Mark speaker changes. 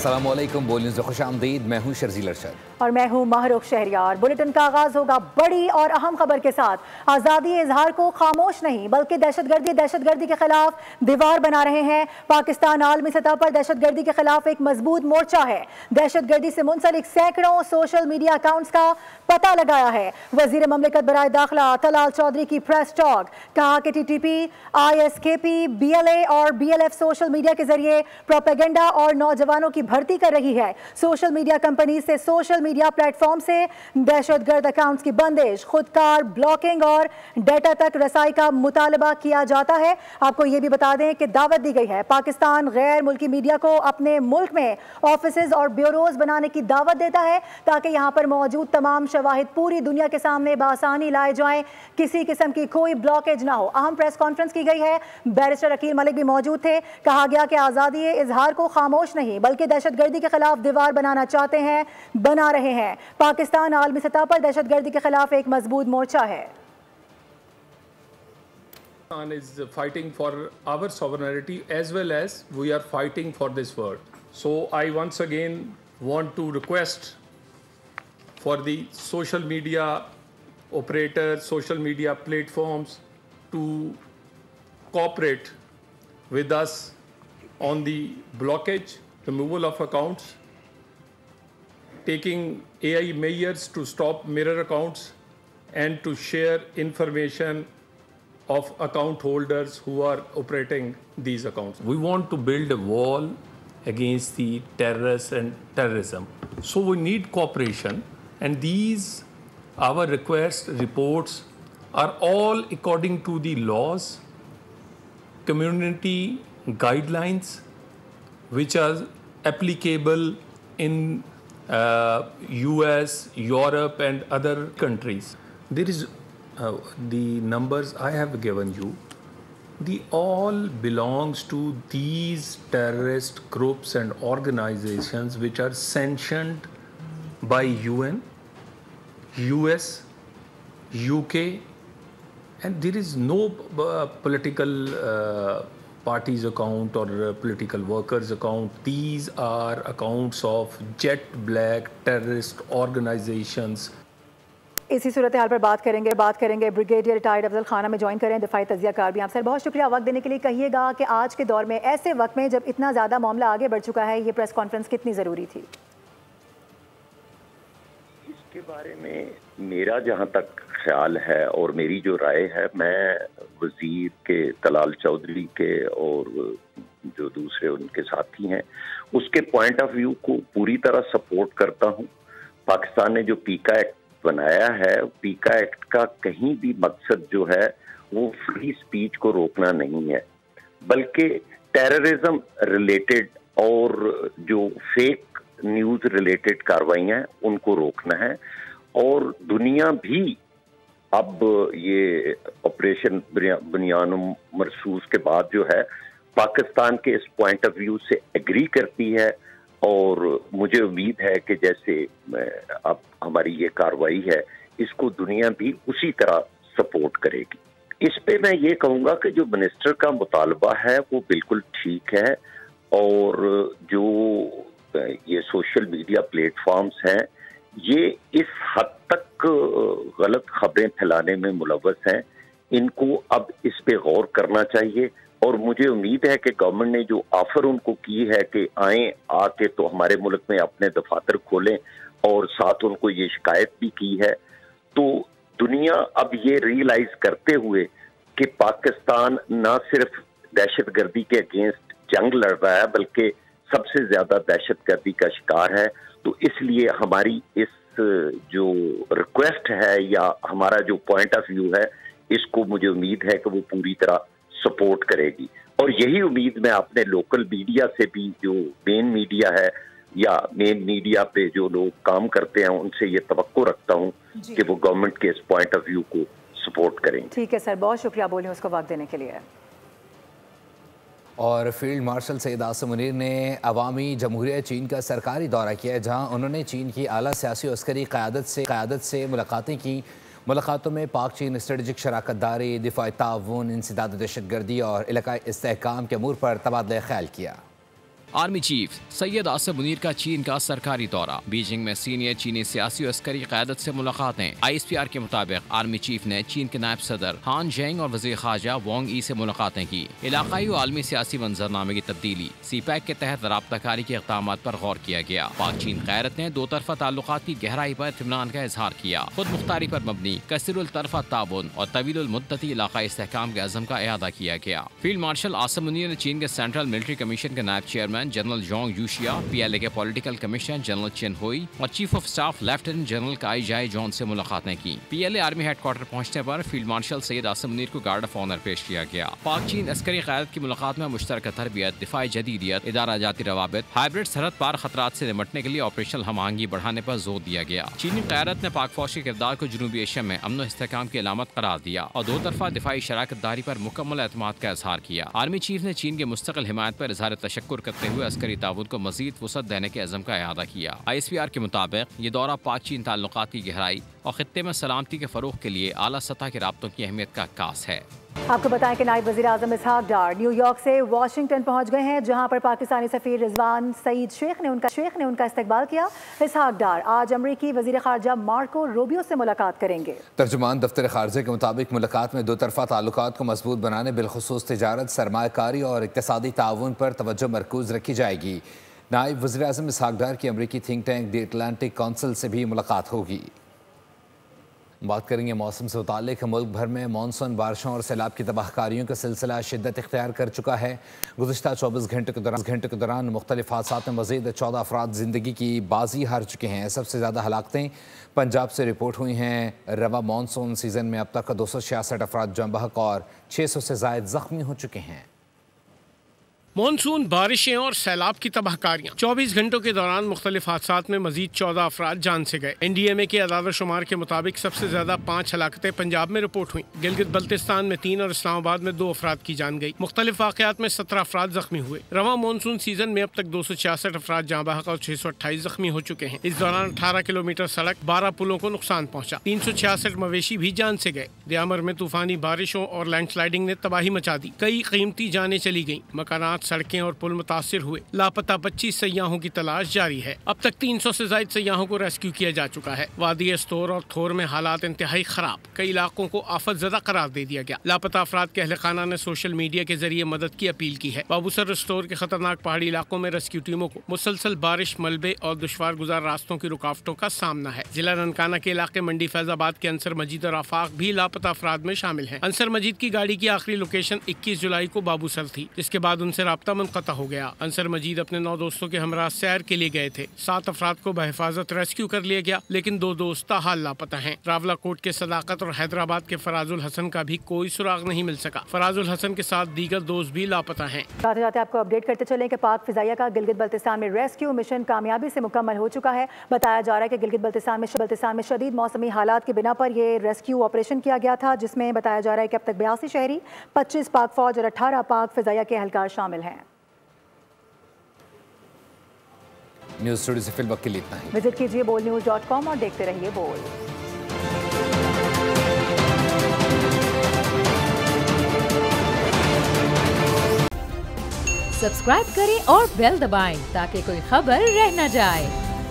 Speaker 1: अस्सलाम वालेकुम, बोल न्यूज़ में खुश आमदीद। मैं हूँ शर्जील अरशद
Speaker 2: और मैं हूँ महरुख शहरियार। बुलेटिन का आगाज होगा बड़ी और अहम खबर के साथ। आज़ादी इजहार को खामोश नहीं बल्कि दहशतगर्दी के खिलाफ दीवार बना रहे हैं। पाकिस्तान आलमी सतह पर दहशतगर्दी के खिलाफ एक मजबूत मोर्चा है। दहशतगर्दी से मुंसलिक सैकड़ों सोशल मीडिया अकाउंट्स का पता लगाया है। वजीर ममलिकत बराए दाखिला तलाल चौधरी की प्रेस टॉक, कहा कि TTP, ISKP, BLA और BLF सोशल मीडिया के जरिए प्रोपेगेंडा और नौजवानों की भर्ती कर रही है। सोशल मीडिया कंपनी से सोशल मीडिया प्लेटफॉर्म से दहशतगर्द अकाउंट्स की बंदिश, खुदकार ब्लॉकिंग और डेटा तक रसाई का मुतालबा किया जाता है। आपको ये भी बता दें कि दावत दी गई है पाकिस्तान गैर मुल्की मीडिया को अपने मुल्क में ऑफिसेज और ब्यूरोज बनाने की दावत देता है ताकि यहाँ पर मौजूद तमाम शवाहिद पूरी दुनिया के सामने बआसानी लाए जाएं, किसी किस्म की कोई ब्लॉकेज ना हो। अहम प्रेस कॉन्फ्रेंस की गई है, बैरिस्टर अकील मलिक भी मौजूद थे। कहा गया कि आज़ादी इजहार को खामोश नहीं बल्कि दहशतगर्दी के खिलाफ दीवार बनाना चाहते हैं, बना रहे हैं। पाकिस्तान आलमी सतह पर दहशतगर्दी के खिलाफ एक मजबूत मोर्चा है।
Speaker 3: Pakistan is fighting for our sovereignty as well as we are fighting for this world. So I once again want to request for the social media operators, social media platforms to cooperate with us on the blockage, removal of accounts, taking AI measures to stop mirror accounts and to share information of account holders who are operating these accounts. We want to build a wall against the terrorists and terrorism. So we need cooperation, and these, our request reports are all according to the laws, community guidelines, which are applicable in US, Europe and other countries. There is the numbers I have given you, they all belongs to these terrorist groups and organizations which are sanctioned by UN, US, UK, and there is no political parties account or political workers account. These are accounts of jet black terrorist organizations.
Speaker 2: इसी सूरत हाल पर बात करेंगे brigadier retired Afzal खाना में join करें दिफाई तजिया car भी। आप सर बहुत शुक्रिया वक्त देने के लिए। कहिएगा कि आज के दौर में ऐसे वक्त में जब इतना ज़्यादा मामला आगे बढ़ चुका है, ये प्रेस कॉन्फ्रेंस कितनी ज़रूरी थी?
Speaker 4: इसके बारे में मेरा जहाँ तक ख्याल है और मेरी जो राय है, मैं वजीर के तलाल चौधरी के और जो दूसरे उनके साथी हैं उसके पॉइंट ऑफ व्यू को पूरी तरह सपोर्ट करता हूँ। पाकिस्तान ने जो पीका एक्ट बनाया है, पीका एक्ट का कहीं भी मकसद जो है वो फ्री स्पीच को रोकना नहीं है, बल्कि टेररिज्म रिलेटेड और जो फेक न्यूज़ रिलेटेड कार्रवाइयाँ उनको रोकना है। और दुनिया भी अब ये ऑपरेशन बुनियान मरसूस के बाद जो है पाकिस्तान के इस पॉइंट ऑफ व्यू से एग्री करती है, और मुझे उम्मीद है कि जैसे अब हमारी ये कार्रवाई है इसको दुनिया भी उसी तरह सपोर्ट करेगी। इस पे मैं ये कहूँगा कि जो मिनिस्टर का मुतालबा है वो बिल्कुल ठीक है, और जो ये सोशल मीडिया प्लेटफॉर्म्स हैं ये इस हद तक गलत खबरें फैलाने में मुलव्वस हैं, इनको अब इस पे गौर करना चाहिए। और मुझे उम्मीद है कि गवर्नमेंट ने जो ऑफर उनको की है कि आए आके तो हमारे मुल्क में अपने दफातर खोलें, और साथ उनको ये शिकायत भी की है, तो दुनिया अब ये रियलाइज करते हुए कि पाकिस्तान ना सिर्फ दहशतगर्दी के अगेंस्ट जंग लड़ रहा है बल्कि सबसे ज्यादा दहशतगर्दी का शिकार है। तो इसलिए हमारी इस जो रिक्वेस्ट है या हमारा जो पॉइंट ऑफ व्यू है इसको मुझे उम्मीद है कि वो पूरी तरह सपोर्ट करेगी। और यही उम्मीद मैं अपने लोकल मीडिया से भी, जो मेन मीडिया है या मेन मीडिया पे जो लोग काम करते हैं, उनसे ये तवक्को रखता हूँ कि वो गवर्नमेंट के इस पॉइंट ऑफ व्यू को सपोर्ट करेंगे।
Speaker 2: ठीक है सर, बहुत शुक्रिया बोलिए उसको वक्त देने के लिए।
Speaker 1: और फील्ड मार्शल सैयद आसिम मुनीर ने अवामी जमहूरियत चीन का सरकारी दौरा किया, जहाँ उन्होंने चीन की आला सियासी और अस्करी क़यादत से मुलाकातें की। मुलाकातों में पाक चीन स्ट्रेटजिक शराकत दारी, दिफाई ताउन, इंसदाद दहशतगर्दी और इलाकाई इस्तेहकाम के अमूर पर तबादला ख्याल किया।
Speaker 5: आर्मी चीफ सैयद आसिम मुनीर का चीन का सरकारी दौरा, बीजिंग में सीनियर चीनी सियासी और अस्करी क़यादत से मुलाकातें। ISPR के मुताबिक आर्मी चीफ ने चीन के नायब सदर हान जेंग और वज़ीर ख़ारजा वांग ई से मुलाकातें की। इलाक़ाई और आलमी सियासी मंजरनामे की तब्दीली, CPEC के तहत राब्ताकारी के इक़दामात पर गौर किया गया। पाक चीन क़यादत ने दो तरफ़ा ताल्लुक़ात की गहराई पर इत्मीनान का इजहार किया। खुद मुख्तारी पर मबनी कसीरुल तरफ़ा ताउन और तवीलुल मुद्दती इलाक़ाई इस्तेहकाम के अज़म का इआदा किया गया। फील्ड मार्शल आसिम मुनीर ने चीन के सेंट्रल मिलिट्री कमीशन के नायब चेयरमैन जनरल जोंग यूशिया, PLA के पॉलिटिकल कमिश्नर जनरल चेन हुई और chief of staff lieutenant general काई जाई जॉन से मुलाकातें की। PLA आर्मी हेडक्वार्टर पहुंचने पर फील्ड मार्शल सैयद आसिम मुनीर को गार्ड ऑफ ऑनर पेश किया गया। पाक चीन अस्करी क़यादत की मुलाकात में मुश्तरका तरबियत, दिफाई जदीदियत, इदारा जाती रवाबित, हाइब्रिड सरहद पार खतरात से निपटने के लिए ऑपरेशनल हमआहंगी बढ़ाने पर जोर दिया गया। चीनी क़यादत ने पाक फौज के किरदार को जनूबी एशिया में अमन और इस्तेहकाम की अलामत करार दिया और दो तरफा दिफाई शराकत दारी पर मुकम्मल एतमाद का इजहार किया। आर्मी चीफ ने चीन के मुस्तकिल हिमायत पर इजहार तशक्कुर करते हुए अस्करी ताउन को मजीद वसअत देने के अज़म का इआदा किया। ISPR के मुताबिक ये दौरा पाक चीन ताल्लुकात की गहराई और खित्ते में सलामती के फ़रोग़ के लिए आला सतह के राब्तों की अहमियत का अक्कास है।
Speaker 2: आपको बताएं कि नायब वज़ीर आज़म इसहाक डार न्यूयॉर्क से वाशिंगटन पहुंच गए हैं, जहां पर पाकिस्तानी सफ़ीर रिजवान सईद शेख ने उनका इस्तकबाल किया। इसहाक डार आज अमरीकी वज़ीर ख़ारजा मार्को रूबियो से मुलाकात करेंगे।
Speaker 1: तर्जुमान दफ्तर ख़ारजा के मुताबिक मुलाकात में दो तरफ़ा ताल्लुकात को मजबूत बनाने, बिलखुसूस तिजारत, सरमायाकारी और इक़्तिसादी ताउन पर तवज्जो मरकूज़ रखी जाएगी। नायब वज़ीर आज़म इसहाक डार की अमरीकी think tank the Atlantic council से भी मुलाकात होगी। बात करेंगे मौसम से मुताल्लिक। मुल्क भर में मानसून बारिशों और सैलाब की तबाहकारियों का सिलसिला शिद्दत इख्तियार कर चुका है। गुज़िश्ता 24 घंटे के दौरान मुख्तलिफ हादसात में मज़ीद 14 अफराद ज़िंदगी की बाजी हार चुके हैं। सबसे ज़्यादा हलाकतें पंजाब से रिपोर्ट हुई हैं। रवा मानसून सीज़न में अब तक 266 अफराद जम बहक और 600 से ज़ायद ज़ख्मी हो चुके हैं।
Speaker 6: मानसून बारिशें और सैलाब की तबाहकारियाँ। 24 घंटों के दौरान मुख्तलिफ हादसात में मजीद 14 अफराद जान से गए। NDMA के अदाद शुमार के मुताबिक सबसे ज्यादा 5 हलाकतें पंजाब में रिपोर्ट हुई। गिलगित बल्तिस्तान में 3 और इस्लामाबाद में 2 अफराद की जान गई। मुख्तलिफ वाक़यात में 17 अफराद जख्मी हुए। रवा मानसून सीजन में अब तक 266 अफराद जाँ बहक और 628 जख्मी हो चुके हैं। इस दौरान 18 किलोमीटर सड़क, 12 पुलों को नुकसान पहुँचा। 366 मवेशी भी जान से गए। दियामर में तूफानी बारिशों और लैंडस्लाइडिंग ने तबाही मचा दी। कई कीमती जानें चली गईं। मकानात, सड़कें और पुल मुतासिर हुए। लापता 25 सयाहों की तलाश जारी है। अब तक 300 से ज्यादा सयाहों को रेस्क्यू किया जा चुका है। वादी एस्तोर और थोर में हालात इंतहाई खराब, कई इलाकों को आफत ज़दा करार दे दिया गया। लापता अफराद के अहले खाना ने सोशल मीडिया के जरिए मदद की अपील की है। बाबूसर स्टोर के खतरनाक पहाड़ी इलाकों में रेस्क्यू टीमों को मुसलसल बारिश, मलबे और दुश्वार गुजार रास्तों की रुकावटों का सामना है। जिला ननकाना के इलाके मंडी फैजाबाद के अंसर मजीद और आफाक भी लापता अफराद में शामिल हैं। अंसर मजीद की गाड़ी की आखिरी लोकेशन 21 जुलाई को बाबूसर थी, जिसके बाद उनसे राब्ता मुनक़ता हो गया। अंसर मजीद अपने 9 दोस्तों के हमरा सैर के लिए गए थे। 7 अफराद को बहिफाजत रेस्क्यू कर लिया गया, लेकिन 2 दोस्त ताहाल लापता हैं। रावला कोट के सदाकत और हैदराबाद के फराजुल हसन का भी कोई सुराग नहीं मिल सका। फराजुल हसन के साथ दीगर दोस्त भी लापता हैं।
Speaker 2: जाते जाते आपको अपडेट करते चलें कि पाक फिजाइया का गिलगित बल्तिस्तान में रेस्क्यू मिशन कामयाबी से मुकम्मल हो चुका है। बताया जा रहा है कि गिलगित बल्तिस्तान में शदीद मौसमी हालात की बिना पर यह रेस्क्यू ऑपरेशन किया गया था, जिसमें बताया जा रहा है कि अब तक 82 शहरी, 25 पाक फौज और 18 पाक फिजाइया के एहलकार शामिल हैं।
Speaker 1: न्यूज़ स्टूडियो से फिल वक्त के लिए इतना ही।
Speaker 2: विजिट कीजिए bolnews.com और देखते रहिए बोल।
Speaker 7: सब्सक्राइब करें और बेल दबाएं ताकि कोई खबर रह न जाए।